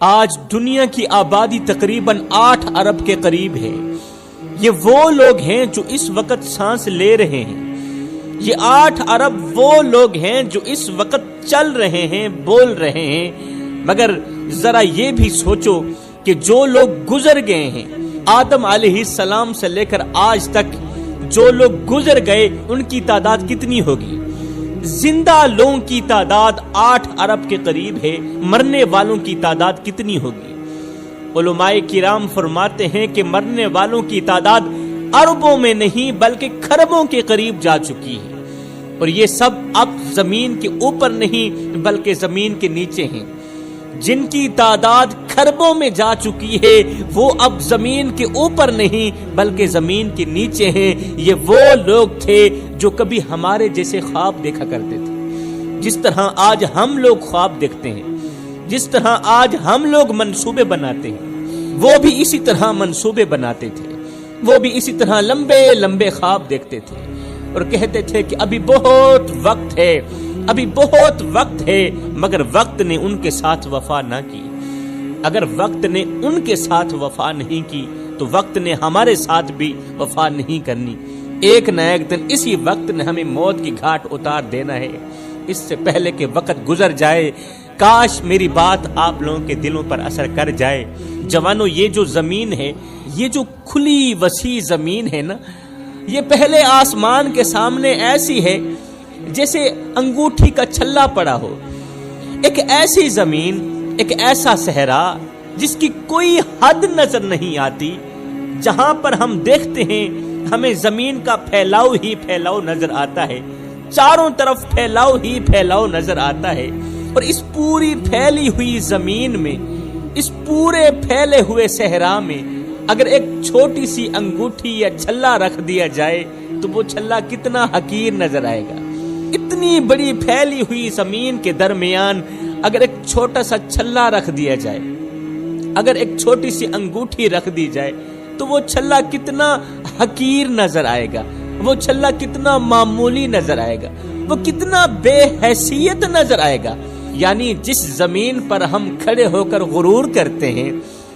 آج دنیا کی آبادی تقریباً 8 ارب کے قریب ہے۔ یہ وہ لوگ ہیں جو اس وقت سانس لے رہے ہیں۔ یہ 8 ارب وہ لوگ ہیں جو اس وقت چل رہے ہیں، بول رہے ہیں۔ مگر ذرا یہ بھی سوچو کہ جو لوگ گزر گئے ہیں، آدم علیہ السلام سے لے کر آج تک جو لوگ گزر گئے، ان کی تعداد کتنی ہوگی؟ زندہ لوگوں کی تعداد 8 ارب کے قریب ہے، مرنے والوں کی تعداد کتنی ہوگی؟ علماء کرام فرماتے ہیں کہ مرنے والوں کی تعداد اربوں میں نہیں بلکہ کھربوں کے قریب جا چکی ہے، اور یہ سب اب زمین کے اوپر نہیں بلکہ زمین کے نیچے ہیں۔ جن کی تعداد کھربوں میں جا چکی ہے وہ اب زمین کے اوپر نہیں بلکہ زمین کے نیچے ہیں۔ یہ وہ لوگ تھے جو کبھی ہمارے جیسے خواب دیکھا کرتے تھے، جس طرح آج ہم لوگ خواب دیکھتے ہیں، جس طرح آج ہم لوگ منصوبے بناتے ہیں، وہ بھی اسی طرح منصوبے بناتے تھے، وہ بھی اسی طرح لمبے لمبے خواب دیکھتے تھے اور کہتے تھے کہ ابھی بہت وقت ہے، ابھی بہت وقت ہے، مگر وقت نے ان کے ساتھ وفا نہ کی۔ اگر وقت نے ان کے ساتھ وفا نہیں کی تو وقت نے ہمارے ساتھ بھی وفا نہیں کرنی۔ ایک نہ ایک دن اسی وقت نے ہمیں موت کی گھاٹ اتار دینا ہے۔ اس سے پہلے کہ وقت گزر جائے، کاش میری بات آپ لوگوں کے دلوں پر اثر کر جائے۔ جوانوں، یہ جو زمین ہے، یہ جو کھلی وسیع زمین ہے نا، یہ پہلے آسمان کے سامنے ایسی ہے جیسے انگوٹھی کا چھلا پڑا ہو۔ ایک ایسی زمین، ایک ایسا صحرا جس کی کوئی حد نظر نہیں آتی، جہاں پر ہم دیکھتے ہیں ہمیں زمین کا پھیلاؤ ہی پھیلاؤ نظر آتا ہے، چاروں طرف پھیلاؤ ہی پھیلاؤ نظر آتا ہے۔ اور اس پوری پھیلی ہوئی زمین میں، اس پورے پھیلے ہوئے صحرا میں اگر ایک چھوٹی سی انگوٹھی یا چھلا رکھ دیا جائے تو وہ چھلا کتنا حقیر نظر آئے گا۔ اتنی بڑی پھیلی ہوئی زمین کے درمیان اگر ایک چھوٹا سا چھلا رکھ دیا جائے، اگر ایک چھوٹی سی انگوٹھی رکھ دی جائے تو وہ چھلا کتنا حقیر نظر آئے گا، وہ چھلا کتنا معمولی نظر آئے گا، وہ کتنا بے حیثیت نظر آئے گا۔ یعنی جس زمین پر ہم کھڑے ہو کر غرور کرتے ہیں،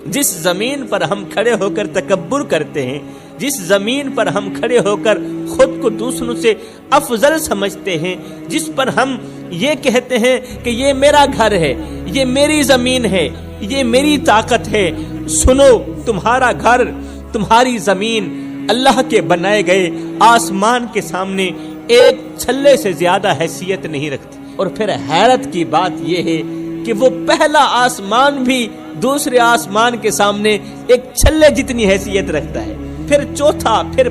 جس زمین پر ہم کھڑے ہو کر تکبر کرتے ہیں، جس زمین پر ہم کھڑے ہو کر خود کو دوسروں سے افضل سمجھتے ہیں، جس پر ہم یہ کہتے ہیں کہ یہ میرا گھر ہے، یہ میری زمین ہے، یہ میری طاقت ہے، سنو، تمہارا گھر، تمہاری زمین اللہ کے بنائے گئے آسمان کے سامنے ایک چھلے سے زیادہ حیثیت نہیں رکھتی۔ اور پھر حیرت کی بات یہ ہے کہ وہ پہلا آسمان بھی دوسرے آسمان کے سامنے ایک چھلے جتنی حیثیت رکھتا ہے، پھر چوتھا، پھر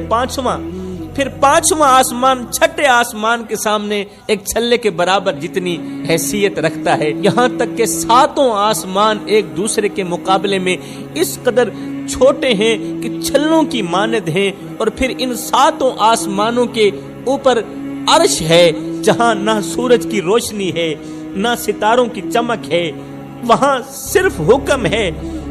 پانچواں آسمان چھٹے آسمان کے سامنے ایک چھلے کے برابر جتنی حیثیت رکھتا ہے، یہاں تک کہ 7 آسمان ایک دوسرے کے مقابلے میں اس قدر چھوٹے ہیں کہ چھلوں کی مانند ہیں۔ اور پھر ان 7 آسمانوں کے اوپر عرش ہے، جہاں نہ سورج کی روشنی ہے، نہ ستاروں کی چمک ہے، وہاں صرف حکم ہے،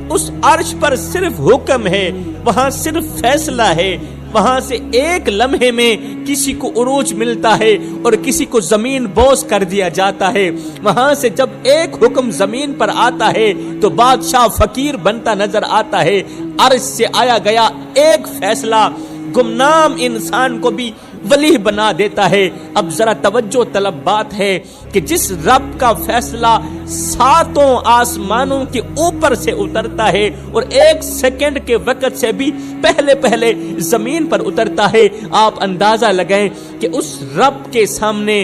اس عرش پر صرف حکم ہے، وہاں صرف فیصلہ ہے، وہاں سے ایک لمحے میں کسی کو عروج ملتا ہے اور کسی کو زمین بوس کر دیا جاتا ہے۔ وہاں سے جب ایک حکم زمین پر آتا ہے تو بادشاہ فقیر بنتا نظر آتا ہے۔ عرش سے آیا گیا ایک فیصلہ گمنام انسان کو بھی ولی بنا دیتا ہے۔ اب ذرا توجہ طلب بات ہے کہ جس رب کا فیصلہ 7 آسمانوں کے اوپر سے اترتا ہے اور 1 سیکنڈ کے وقت سے بھی پہلے زمین پر اترتا ہے، آپ اندازہ لگائیں کہ اس رب کے سامنے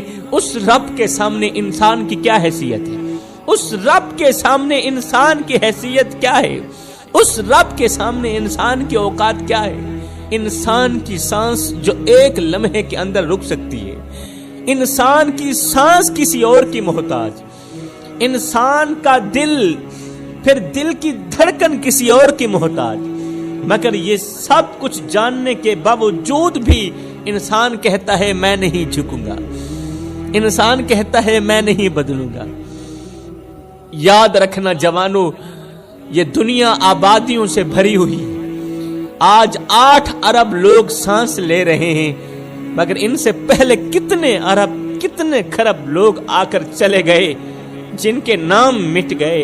انسان کی کیا حیثیت ہے، اس رب کے سامنے انسان کی حیثیت کیا ہے، اس رب کے سامنے انسان کی اوقات کیا ہے۔ انسان کی سانس جو ایک لمحے کے اندر رک سکتی ہے، انسان کی سانس کسی اور کی محتاج، انسان کا دل، پھر دل کی دھڑکن کسی اور کی محتاج، مگر یہ سب کچھ جاننے کے باوجود بھی انسان کہتا ہے میں نہیں جھکوں گا، انسان کہتا ہے میں نہیں بدلوں گا۔ یاد رکھنا جوانوں، یہ دنیا آبادیوں سے بھری ہوئی ہے۔ آج 8 ارب لوگ سانس لے رہے ہیں، مگر ان سے پہلے کتنے ارب، کتنے کھرب لوگ آ کر چلے گئے، جن کے نام مٹ گئے،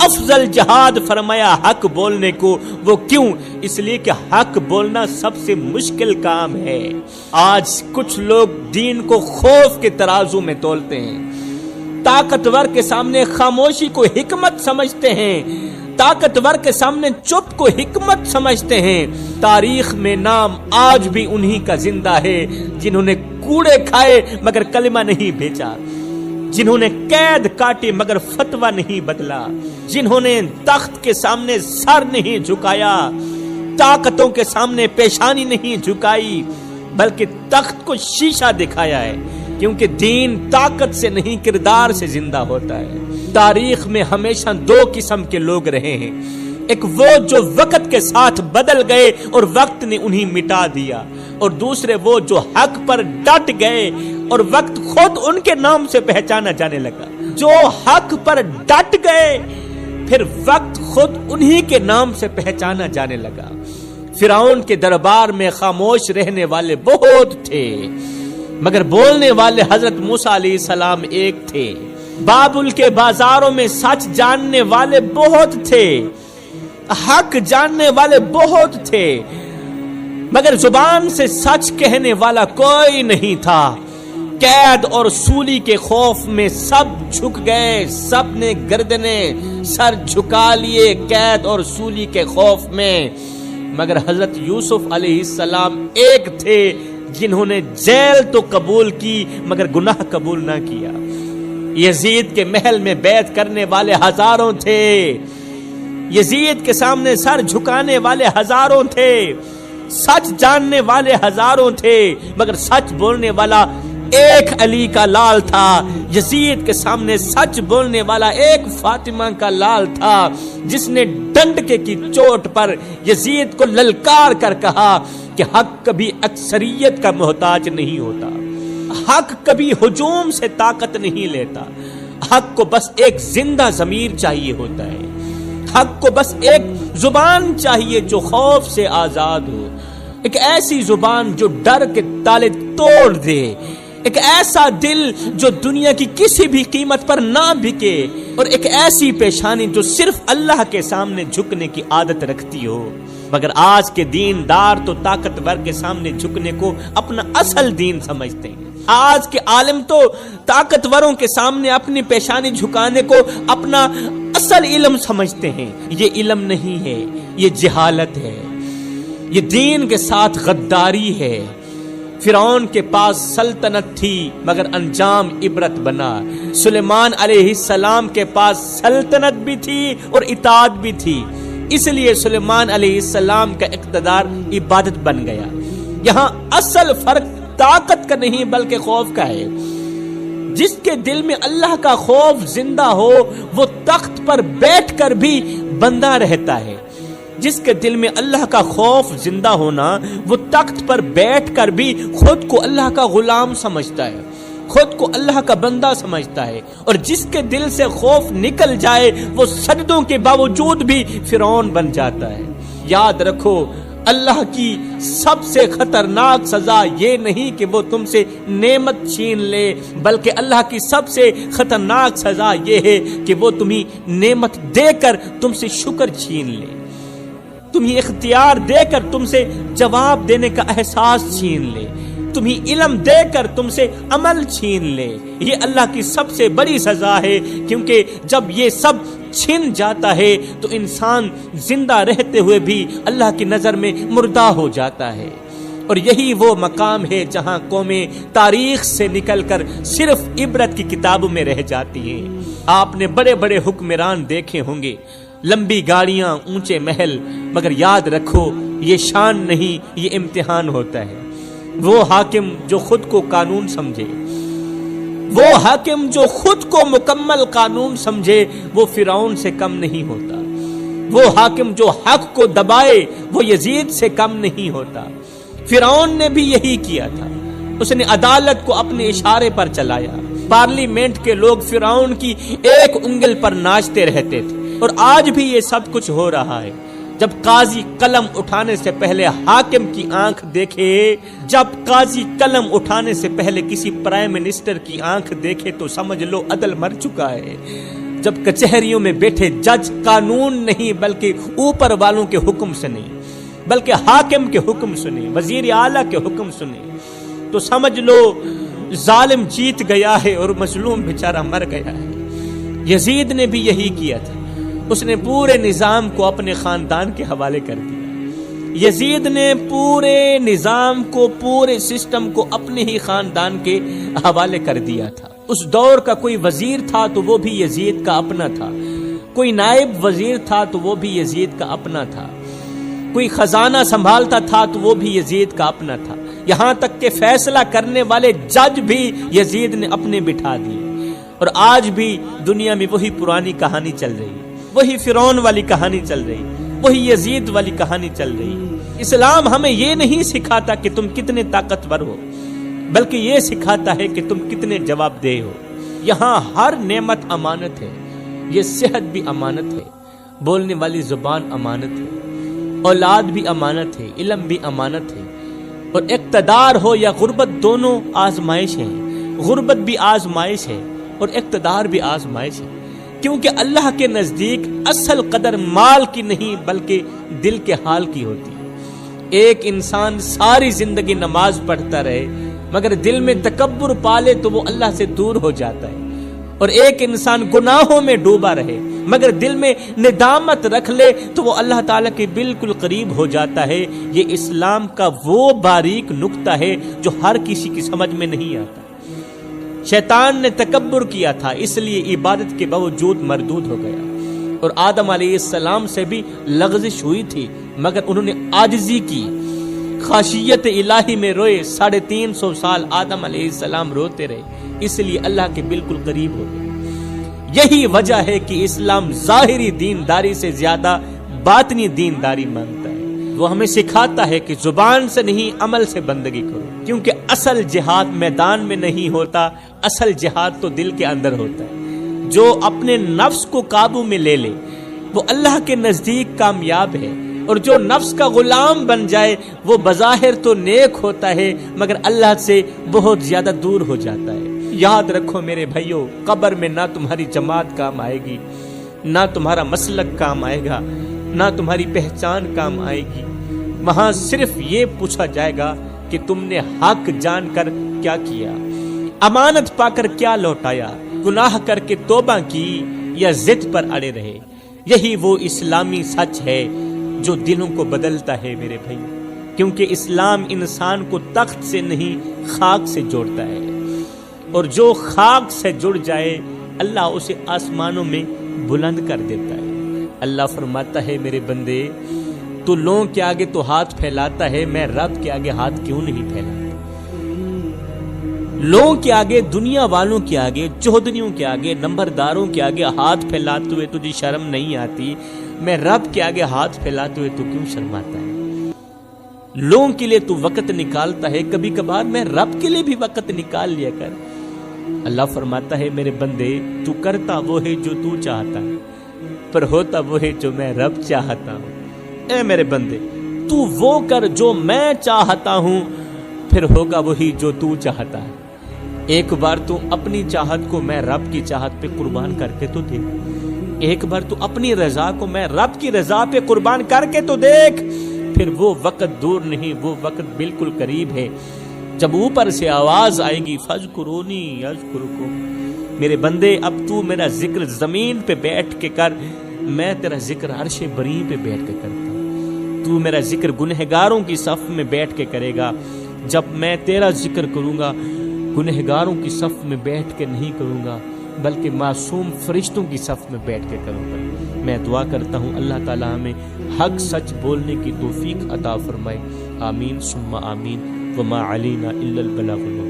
افضل جہاد فرمایا حق بولنے کو. وہ کیوں؟ اس لیے کہ حق بولنا سب سے مشکل کام ہے. آج کچھ لوگ دین کو خوف کے ترازو میں تولتے ہیں. طاقتور کے سامنے خاموشی کو حکمت سمجھتے ہیں. طاقتور کے سامنے چپ کو حکمت سمجھتے ہیں. تاریخ میں نام آج بھی انہی کا زندہ ہے جنہوں نے کوڑے کھائے مگر کلمہ نہیں بیچا، جنہوں نے قید کاٹی مگر فتویٰ نہیں بدلا، جنہوں نے تخت کے سامنے سر نہیں جھکایا، طاقتوں کے سامنے پیشانی نہیں جھکائی، بلکہ تخت کو شیشہ دکھایا ہے. کیونکہ دین طاقت سے نہیں کردار سے زندہ ہوتا ہے. تاریخ میں ہمیشہ دو قسم کے لوگ رہے ہیں. ایک وہ جو وقت کے ساتھ بدل گئے اور وقت نے انہیں مٹا دیا، اور دوسرے وہ جو حق پر ڈٹ گئے اور وقت خود ان کے نام سے پہچانا جانے لگا. جو حق پر ڈٹ گئے پھر وقت خود انہی کے نام سے پہچانا جانے لگا. فرعون کے دربار میں خاموش رہنے والے بہت تھے مگر بولنے والے حضرت موسیٰ علیہ السلام ایک تھے. بابل کے بازاروں میں سچ جاننے والے بہت تھے، حق جاننے والے بہت تھے، مگر زبان سے سچ کہنے والا کوئی نہیں تھا. قید اور سولی کے خوف میں سب جھک گئے، سب نے گردنیں سر جھکا لیے قید اور سولی کے خوف میں. مگر حضرت یوسف علیہ السلام ایک تھے جنہوں نے جیل تو قبول کی مگر گناہ قبول نہ کیا. یزید کے محل میں بیعت کرنے والے ہزاروں تھے، یزید کے سامنے سر جھکانے والے ہزاروں تھے، سچ جاننے والے ہزاروں تھے، مگر سچ بولنے والا ایک علی کا لال تھا. یزید کے سامنے سچ بولنے والا ایک فاطمہ کا لال تھا جس نے ڈنڈکے کی چوٹ پر یزید کو للکار کر کہا کہ حق کبھی اکثریت کا محتاج نہیں ہوتا، حق کبھی ہجوم سے طاقت نہیں لیتا، حق کو بس ایک زندہ ضمیر چاہیے ہوتا ہے، حق کو بس ایک زبان چاہیے جو خوف سے آزاد ہو، ایک ایسی زبان جو ڈر کے تالے توڑ دے، ایک ایسا دل جو دنیا کی کسی بھی قیمت پر نہ بکے، اور ایک ایسی پیشانی جو صرف اللہ کے سامنے جھکنے کی عادت رکھتی ہو. مگر آج کے دیندار تو طاقتور کے سامنے جھکنے کو اپنا اصل دین سمجھتے ہیں. آج کے عالم تو طاقتوروں کے سامنے اپنی پیشانی جھکانے کو اپنا اصل علم سمجھتے ہیں. یہ علم نہیں ہے، یہ جہالت ہے، یہ دین کے ساتھ غداری ہے. فرعون کے پاس سلطنت تھی مگر انجام عبرت بنا. سلیمان علیہ السلام کے پاس سلطنت بھی تھی اور اطاعت بھی تھی، اس لیے سلیمان علیہ السلام کا اقتدار عبادت بن گیا. یہاں اصل فرق طاقت کا نہیں بلکہ خوف کا ہے. جس کے دل میں اللہ کا خوف زندہ ہو وہ تخت پر بیٹھ کر بھی بندہ رہتا ہے. جس کے دل میں اللہ کا خوف زندہ ہونا وہ تخت پر بیٹھ کر بھی خود کو اللہ کا غلام سمجھتا ہے، خود کو اللہ کا بندہ سمجھتا ہے. اور جس کے دل سے خوف نکل جائے وہ سجدوں کے باوجود بھی فرعون بن جاتا ہے. یاد رکھو، اللہ کی سب سے خطرناک سزا یہ نہیں کہ وہ تم سے نعمت چھین لے، بلکہ اللہ کی سب سے خطرناک سزا یہ ہے کہ وہ تمہیں نعمت دے کر تم سے شکر چھین لے، تمہیں اختیار دے کر تم سے جواب دینے کا احساس چھین لے، تمہیں علم دے کر تم سے عمل چھین لے. یہ اللہ کی سب سے بڑی سزا ہے، کیونکہ جب یہ سب چھن جاتا ہے تو انسان زندہ رہتے ہوئے بھی اللہ کی نظر میں مردہ ہو جاتا ہے. اور یہی وہ مقام ہے جہاں قومیں تاریخ سے نکل کر صرف عبرت کی کتابوں میں رہ جاتی ہیں. آپ نے بڑے بڑے حکمران دیکھے ہوں گے، لمبی گاڑیاں، اونچے محل، مگر یاد رکھو یہ شان نہیں، یہ امتحان ہوتا ہے. وہ حاکم جو خود کو قانون سمجھے، وہ حاکم جو خود کو مکمل قانون سمجھے وہ فرعون سے کم نہیں ہوتا. وہ حاکم جو حق کو دبائے وہ یزید سے کم نہیں ہوتا. فرعون نے بھی یہی کیا تھا، اس نے عدالت کو اپنے اشارے پر چلایا. پارلیمنٹ کے لوگ فرعون کی ایک انگل پر ناچتے رہتے تھے، اور آج بھی یہ سب کچھ ہو رہا ہے. جب قاضی قلم اٹھانے سے پہلے حاکم کی آنکھ دیکھے، جب قاضی قلم اٹھانے سے پہلے کسی پرائم منسٹر کی آنکھ دیکھے تو سمجھ لو عدل مر چکا ہے. جب کچہریوں میں بیٹھے جج قانون نہیں بلکہ اوپر والوں کے حکم سنے، بلکہ حاکم کے حکم سنے، وزیر اعلیٰ کے حکم سنے، تو سمجھ لو ظالم جیت گیا ہے اور مظلوم بیچارہ مر گیا ہے۔ یزید نے بھی یہی کیا تھا، اس نے پورے نظام کو اپنے خاندان کے حوالے کر دیا۔ یزید نے پورے نظام کو، پورے سسٹم کو اپنے ہی خاندان کے حوالے کر دیا تھا۔ اس دور کا کوئی وزیر تھا تو وہ بھی یزید کا اپنا تھا، کوئی نائب وزیر تھا تو وہ بھی یزید کا اپنا تھا، کوئی خزانہ سنبھالتا تھا تو وہ بھی یزید کا اپنا تھا، یہاں تک کہ فیصلہ کرنے والے جج بھی یزید نے اپنے بٹھا دیے۔ اور آج بھی دنیا میں وہی پرانی کہانی چل رہی ہے، وہی فرعون والی کہانی چل رہی ہے، وہی یزید والی کہانی چل رہی ہے۔ اسلام ہمیں یہ نہیں سکھاتا کہ تم کتنے طاقتور ہو، بلکہ یہ سکھاتا ہے کہ تم کتنے جواب دہ ہو۔ یہاں ہر نعمت امانت ہے، یہ صحت بھی امانت ہے، بولنے والی زبان امانت ہے، اولاد بھی امانت ہے، علم بھی امانت ہے، اور اقتدار ہو یا غربت دونوں آزمائش ہیں۔ غربت بھی آزمائش ہے اور اقتدار بھی آزمائش ہے، کیونکہ اللہ کے نزدیک اصل قدر مال کی نہیں بلکہ دل کے حال کی ہوتی ہے۔ ایک انسان ساری زندگی نماز پڑھتا رہے مگر دل میں تکبر پالے تو وہ اللہ سے دور ہو جاتا ہے، اور ایک انسان گناہوں میں ڈوبا رہے مگر دل میں ندامت رکھ لے تو وہ اللہ تعالیٰ کے بالکل قریب ہو جاتا ہے۔ یہ اسلام کا وہ باریک نقطہ ہے جو ہر کسی کی سمجھ میں نہیں آتا۔ شیطان نے تکبر کیا تھا، اس لیے عبادت کے باوجود مردود ہو گیا، اور آدم علیہ السلام سے بھی لغزش ہوئی تھی مگر انہوں نے عاجزی کی، خاشیت الہی میں روئے۔ 350 سال آدم علیہ السلام روتے رہے، اس لیے اللہ کے بالکل قریب ہو گئے۔ یہی وجہ ہے کہ اسلام ظاہری دینداری سے زیادہ باطنی دینداری مانگتا ہے۔ وہ ہمیں سکھاتا ہے کہ زبان سے نہیں عمل سے بندگی کرو، کیونکہ اصل جہاد میدان میں نہیں ہوتا، اصل جہاد تو دل کے اندر ہوتا ہے۔ جو اپنے نفس کو قابو میں لے لے وہ اللہ کے نزدیک کامیاب ہے، اور جو نفس کا غلام بن جائے وہ بظاہر تو نیک ہوتا ہے مگر اللہ سے بہت زیادہ دور ہو جاتا ہے۔ یاد رکھو میرے بھائیو، قبر میں نہ تمہاری جماعت کام آئے گی، نہ تمہارا مسلک کام آئے گا، نہ تمہاری پہچان کام آئے گی۔ وہاں صرف یہ پوچھا جائے گا کہ تم نے حق جان کر کیا کیا، امانت پا کر کیا لوٹایا، گناہ کر کے توبہ کی یا ضد پر اڑے رہے۔ یہی وہ اسلامی سچ ہے جو دلوں کو بدلتا ہے میرے بھائی، کیونکہ اسلام انسان کو تخت سے نہیں خاک سے جوڑتا ہے، اور جو خاک سے جڑ جائے اللہ اسے آسمانوں میں بلند کر دیتا ہے۔ اللہ فرماتا ہے میرے بندے، تو لوگوں کے آگے تو ہاتھ پھیلاتا ہے، میں رب کے آگے ہاتھ کیوں نہیں پھیلاتا؟ لوگوں کے آگے، دنیا والوں کے آگے، چودھریوں کے آگے، نمبرداروں کے آگے ہاتھ پھیلاتے ہوئے تجھے شرم نہیں آتی؟ میں رب کے آگے ہاتھ پھیلاتے ہوئے تو کیوں شرماتا ہے؟ لوگوں کے لیے تو وقت نکالتا ہے، کبھی کبھار میں رب کے لیے بھی وقت نکال لیا کر۔ اللہ فرماتا ہے میرے بندے، تو کرتا وہ ہے جو تو چاہتا ہے، پر ہوتا وہ ہے جو میں رب چاہتا ہوں۔ اے میرے بندے، تو وہ کر جو میں چاہتا ہوں، پھر ہوگا وہی جو تو چاہتا ہے۔ ایک بار تو اپنی چاہت کو میں رب کی چاہت پہ قربان کر کے تو دیکھ، ایک بار تو اپنی رضا کو میں رب کی رضا پہ قربان کر کے تو دیکھ، پھر وہ وقت دور نہیں، وہ وقت بالکل قریب ہے جب اوپر سے آواز آئے گی فَاذْكُرُونِي أَذْكُرُكُمْ۔ میرے بندے، اب تو میرا ذکر زمین پہ بیٹھ کے کر، میں تیرا ذکر عرش بری پہ بیٹھ کے کرتا ہوں۔ تو میرا ذکر گنہگاروں کی صف میں بیٹھ کے کرے گا، جب میں تیرا ذکر کروں گا گنہگاروں کی صف میں بیٹھ کے نہیں کروں گا بلکہ معصوم فرشتوں کی صف میں بیٹھ کے کروں گا۔ میں دعا کرتا ہوں اللہ تعالی ہمیں حق سچ بولنے کی توفیق عطا فرمائے، آمین ثم آمین، وما علینا الا البلاغ المبین۔